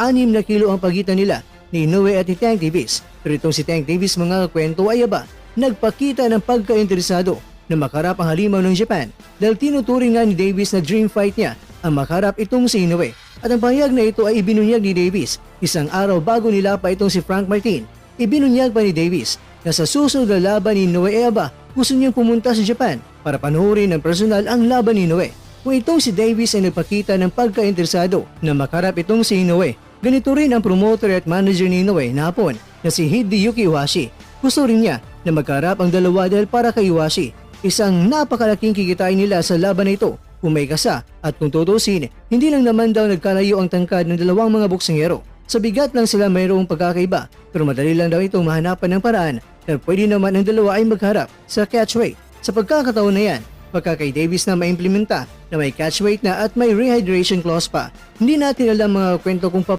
6 na kilo ang pagitan nila ni Inoue at ni Tank Davis. Pero itong si Tank Davis mga kwento ay nagpakita ng pagkainteresado na makarap ang halimaw ng Japan dahil tinuturing nga ni Davis na dream fight niya ang makarap itong si Inoue. At ang pahayag na ito ay ibinunyag ni Davis isang araw bago nilapa itong si Frank Martin. Ibinunyag pa ni Davis na sa susunod na laban ni Inoue ay gusto niyang pumunta sa Japan para panoorin ng personal ang laban ni Inoue. Kung itong si Davis ay nagpakita ng pagkainteresado na makarap itong si Inoue, ganito rin ang promoter at manager ni Inoue na hapon na si Hideyuki Iwashi. Gusto rin niya na magkarap ang dalawa dahil para kay Iwashi, isang napakalaking kikitain nila sa laban na ito kung may kasa at kung tutusin, hindi lang naman daw nagkalayo ang tangkad ng dalawang mga boksingero. Sa bigat lang sila mayroong pagkakaiba pero madali lang daw itong mahanapan ng paraan dahil pwede naman ang dalawa ay magharap sa catchweight. Sa pagkakataon na yan, pagka kay Davis na maimplementa na may catchweight na at may rehydration clause pa, hindi natin alam mga kwento kung